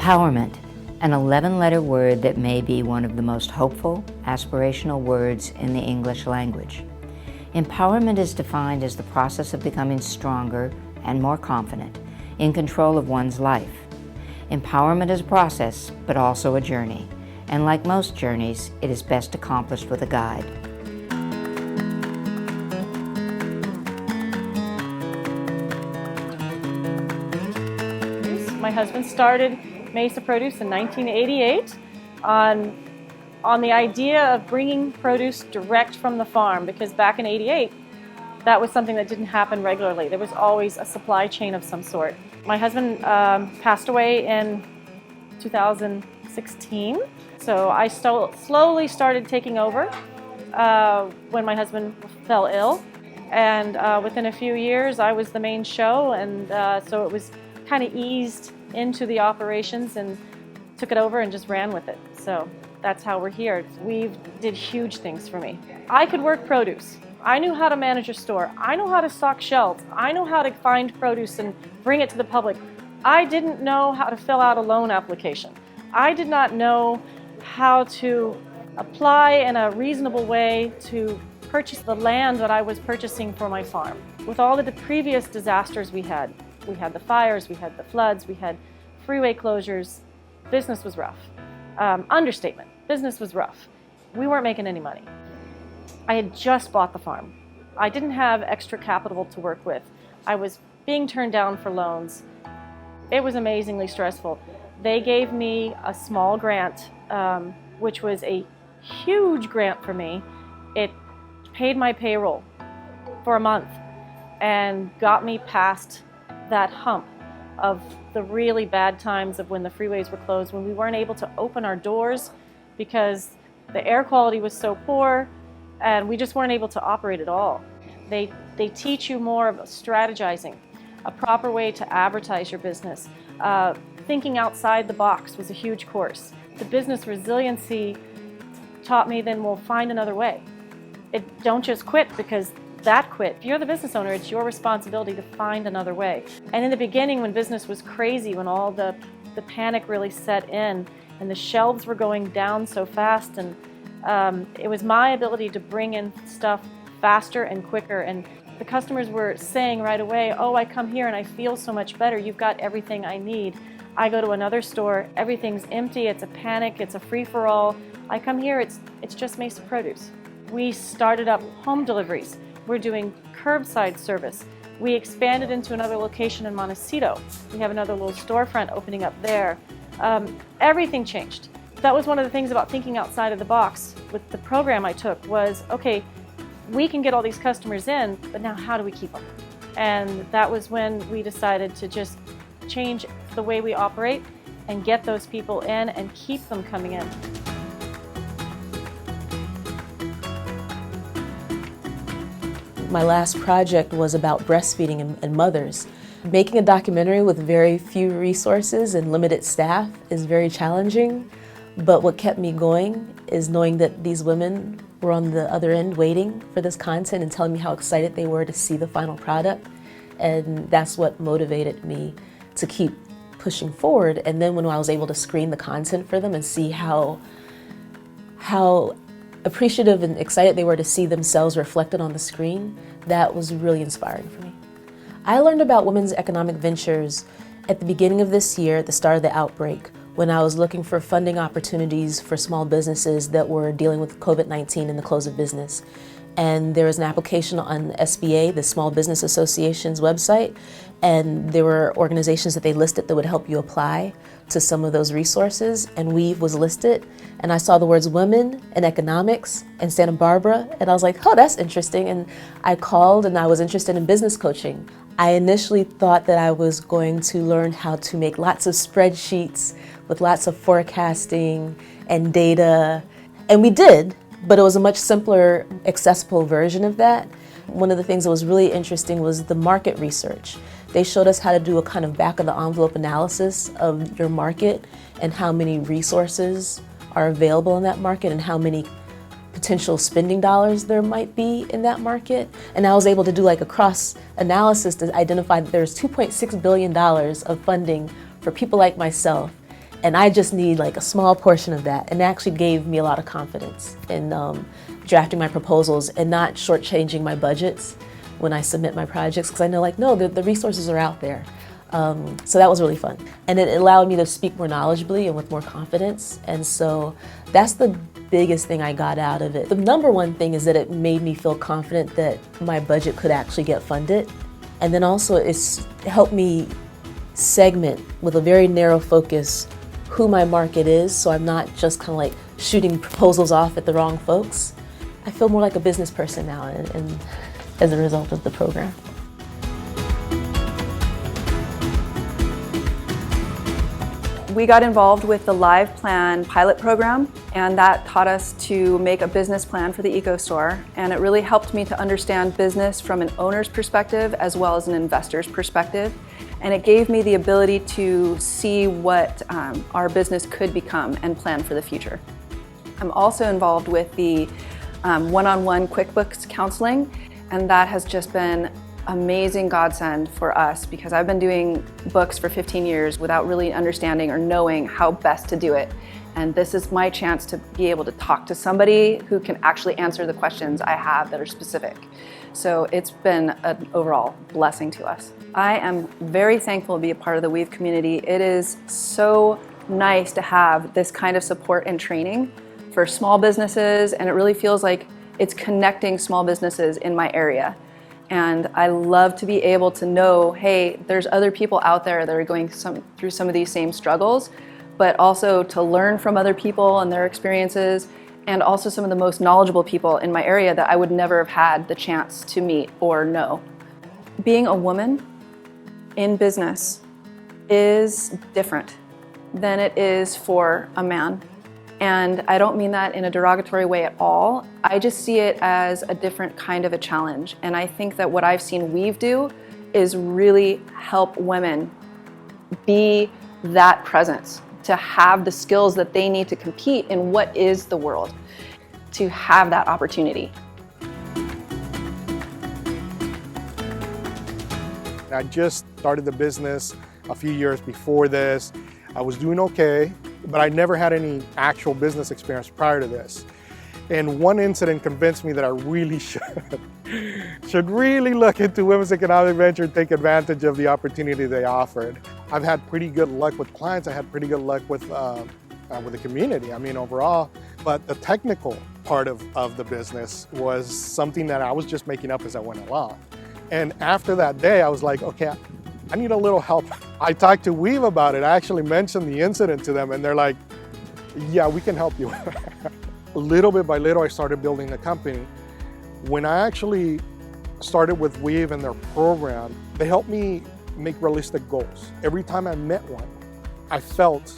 Empowerment, an 11-letter word that may be one of the most hopeful, aspirational words in the English language. Empowerment is defined as the process of becoming stronger and more confident, in control of one's life. Empowerment is a process, but also a journey, and like most journeys, it is best accomplished with a guide. My husband started Mesa Produce in 1988 on the idea of bringing produce direct from the farm, because back in '88, that was something that didn't happen regularly. There was always a supply chain of some sort. My husband passed away in 2016, so I slowly started taking over when my husband fell ill, and within a few years I was the main show, and so it was kind of eased into the operations and took it over and just ran with it. So that's how we're here. We did huge things for me. I could work produce. I knew how to manage a store. I know how to stock shelves. I know how to find produce and bring it to the public. I didn't know how to fill out a loan application. I did not know how to apply in a reasonable way to purchase the land that I was purchasing for my farm. With all of the previous disasters we had the fires, we had the floods, we had freeway closures. Business was rough. Understatement, business was rough. We weren't making any money. I had just bought the farm. I didn't have extra capital to work with. I was being turned down for loans. It was amazingly stressful. They gave me a small grant, which was a huge grant for me. It paid my payroll for a month and got me past that hump of the really bad times of when the freeways were closed, when we weren't able to open our doors because the air quality was so poor and we just weren't able to operate at all. They teach you more of strategizing, a proper way to advertise your business. Thinking outside the box was a huge course. The business resiliency taught me then we'll find another way. Don't just quit because that quit. If you're the business owner, it's your responsibility to find another way. And in the beginning, when business was crazy, when all the panic really set in and the shelves were going down so fast, and it was my ability to bring in stuff faster and quicker. And the customers were saying right away, oh, I come here and I feel so much better. You've got everything I need. I go to another store, everything's empty, it's a panic, it's a free-for-all. I come here, it's just Mesa Produce. We started up home deliveries. We're doing curbside service. We expanded into another location in Montecito. We have another little storefront opening up there. Everything changed. That was one of the things about thinking outside of the box with the program I took was, okay, we can get all these customers in, but now how do we keep them? And that was when we decided to just change the way we operate and get those people in and keep them coming in. My last project was about breastfeeding and mothers. Making a documentary with very few resources and limited staff is very challenging, but what kept me going is knowing that these women were on the other end waiting for this content and telling me how excited they were to see the final product, and that's what motivated me to keep pushing forward. And then when I was able to screen the content for them and see how appreciative and excited they were to see themselves reflected on the screen, that was really inspiring for me. I learned about women's economic ventures at the beginning of this year, at the start of the outbreak, when I was looking for funding opportunities for small businesses that were dealing with COVID-19 and the close of business. And there was an application on SBA, the Small Business Association's website, and there were organizations that they listed that would help you apply to some of those resources, and Weave was listed, and I saw the words women and economics and Santa Barbara, and I was like, oh, that's interesting, and I called and I was interested in business coaching. I initially thought that I was going to learn how to make lots of spreadsheets with lots of forecasting and data, and we did, but it was a much simpler, accessible version of that. One of the things that was really interesting was the market research. They showed us how to do a kind of back of the envelope analysis of your market and how many resources are available in that market and how many potential spending dollars there might be in that market. And I was able to do like a cross analysis to identify that there's $2.6 billion of funding for people like myself And I just need like a small portion of that. And it actually gave me a lot of confidence in drafting my proposals and not shortchanging my budgets when I submit my projects, because I know like, no, the resources are out there. So that was really fun. And it allowed me to speak more knowledgeably and with more confidence. And so that's the biggest thing I got out of it. The number one thing is that it made me feel confident that my budget could actually get funded. And then also it's helped me segment with a very narrow focus who my market is, so I'm not just kind of like shooting proposals off at the wrong folks. I feel more like a business person now and as a result of the program. We got involved with the Live Plan pilot program, and that taught us to make a business plan for the eco-store, and it really helped me to understand business from an owner's perspective as well as an investor's perspective, and it gave me the ability to see what our business could become and plan for the future. I'm also involved with the one-on-one QuickBooks counseling, and that has just been amazing godsend for us because I've been doing books for 15 years without really understanding or knowing how best to do it. And this is my chance to be able to talk to somebody who can actually answer the questions I have that are specific. So it's been an overall blessing to us. I am very thankful to be a part of the Weave community. It is so nice to have this kind of support and training for small businesses, and it really feels like it's connecting small businesses in my area. And I love to be able to know, hey, there's other people out there that are going through some of these same struggles, but also to learn from other people and their experiences, and also some of the most knowledgeable people in my area that I would never have had the chance to meet or know. Being a woman in business is different than it is for a man. And I don't mean that in a derogatory way at all. I just see it as a different kind of a challenge. And I think that what I've seen Weave do is really help women be that presence, to have the skills that they need to compete in what is the world, to have that opportunity. I just started the business a few years before this. I was doing okay, but I never had any actual business experience prior to this. And one incident convinced me that I really should really look into Women's Economic Venture and take advantage of the opportunity they offered. I've had pretty good luck with clients. I had pretty good luck with the community, I mean, overall. But the technical part of the business was something that I was just making up as I went along. And after that day, I was like, okay, I need a little help. I talked to Weave about it. I actually mentioned the incident to them, and they're like, yeah, we can help you. Little bit by little, I started building the company. When I actually started with Weave and their program, they helped me make realistic goals. Every time I met one, I felt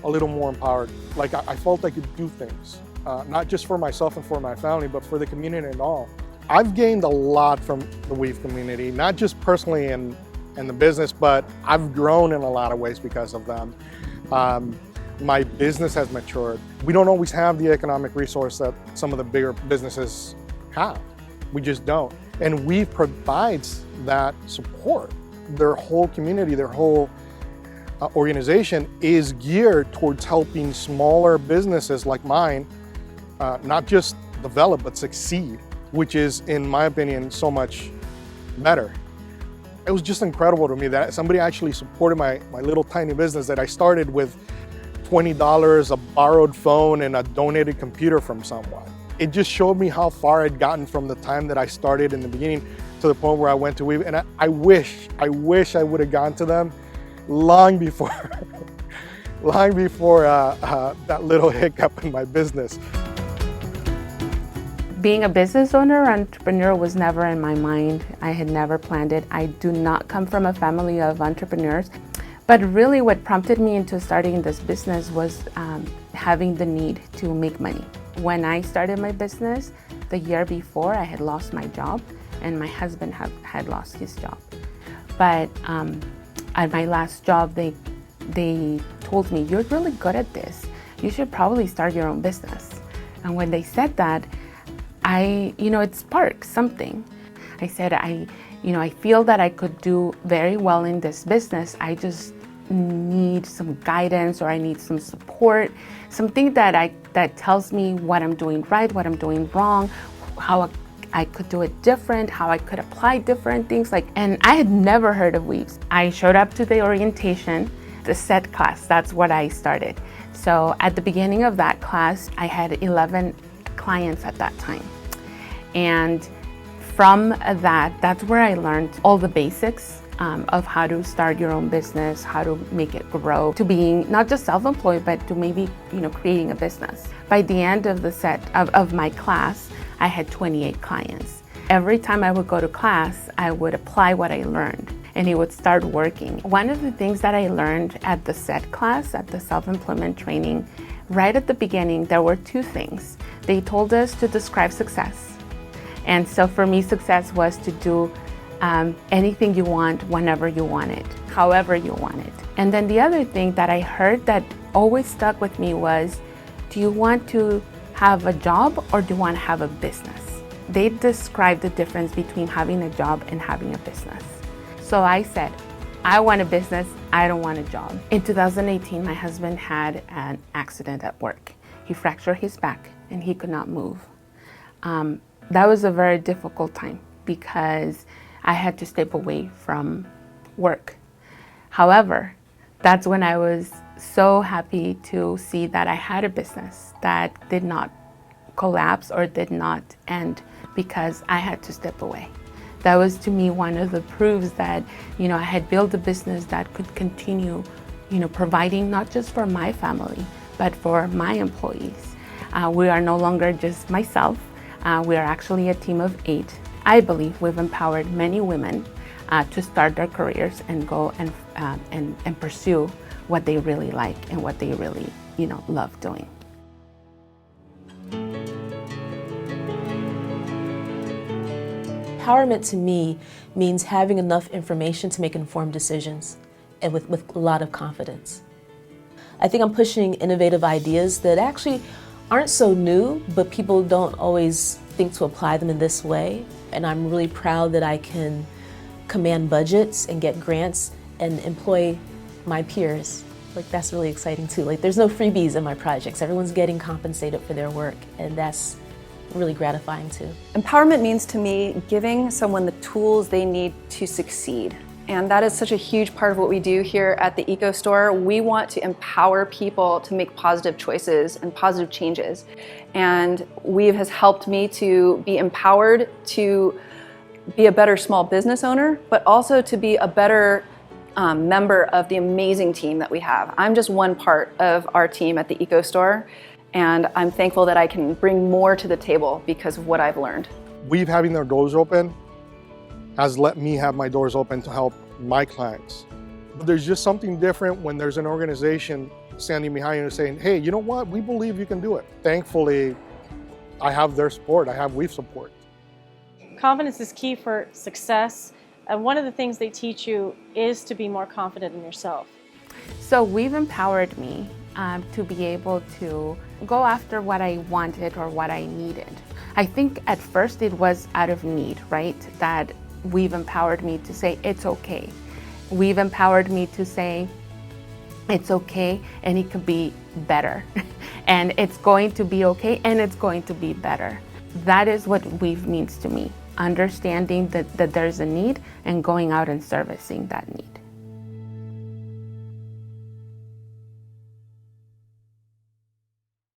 a little more empowered. Like I felt I could do things, not just for myself and for my family, but for the community and all. I've gained a lot from the Weave community, not just personally in the business, but I've grown in a lot of ways because of them. My business has matured. We don't always have the economic resource that some of the bigger businesses have. We just don't. And Weave provides that support. Their whole community, their whole organization is geared towards helping smaller businesses like mine not just develop, but succeed, which is, in my opinion, so much better. It was just incredible to me that somebody actually supported my little tiny business that I started with $20, a borrowed phone, and a donated computer from someone. It just showed me how far I'd gotten from the time that I started in the beginning to the point where I went to Weave. And I wish I would have gone to them long before, that little hiccup in my business. Being a business owner or entrepreneur was never in my mind. I had never planned it. I do not come from a family of entrepreneurs. But really what prompted me into starting this business was having the need to make money. When I started my business, the year before, I had lost my job and my husband had lost his job. But at my last job, they told me, you're really good at this. You should probably start your own business. And when they said that, it sparked something. I said, I feel that I could do very well in this business. I just need some guidance or I need some support, something that tells me what I'm doing right, what I'm doing wrong, how I could do it different, how I could apply different things. And I had never heard of weaves. I showed up to the orientation, the set class, that's what I started. So at the beginning of that class, I had 11 clients at that time. And from that's where I learned all the basics of how to start your own business, how to make it grow, to being not just self-employed, but to maybe, creating a business. By the end of the set of my class, I had 28 clients. Every time I would go to class, I would apply what I learned and it would start working. One of the things that I learned at the set class, at the self-employment training, right at the beginning, there were two things. They told us to describe success. And so for me, success was to do anything you want, whenever you want it, however you want it. And then the other thing that I heard that always stuck with me was, do you want to have a job or do you want to have a business? They described the difference between having a job and having a business. So I said, I want a business, I don't want a job. In 2018, my husband had an accident at work. He fractured his back and he could not move. That was a very difficult time because I had to step away from work. However, that's when I was so happy to see that I had a business that did not collapse or did not end because I had to step away. That was to me one of the proofs that, I had built a business that could continue, providing not just for my family, but for my employees. We are no longer just myself. We are actually a team of 8. I believe we've empowered many women to start their careers and go and pursue what they really like and what they really, love doing. Empowerment to me means having enough information to make informed decisions and with a lot of confidence. I think I'm pushing innovative ideas that actually aren't so new, but people don't always think to apply them in this way. And I'm really proud that I can command budgets and get grants and employ my peers. That's really exciting too. There's no freebies in my projects. Everyone's getting compensated for their work, and that's really gratifying too. Empowerment means to me giving someone the tools they need to succeed. And that is such a huge part of what we do here at the Eco Store. We want to empower people to make positive choices and positive changes. And Weave has helped me to be empowered to be a better small business owner, but also to be a better member of the amazing team that we have. I'm just one part of our team at the Eco Store, and I'm thankful that I can bring more to the table because of what I've learned. Weave having their doors open has let me have my doors open to help my clients. But there's just something different when there's an organization standing behind you and saying, hey, you know what? We believe you can do it. Thankfully, I have their support. I have Weave support. Confidence is key for success. And one of the things they teach you is to be more confident in yourself. So Weave empowered me to be able to go after what I wanted or what I needed. I think at first it was out of need, right? That Weave empowered me to say, it's okay. Weave empowered me to say, it's okay and it could be better. And it's going to be okay and it's going to be better. That is what Weave means to me. Understanding that there's a need and going out and servicing that need.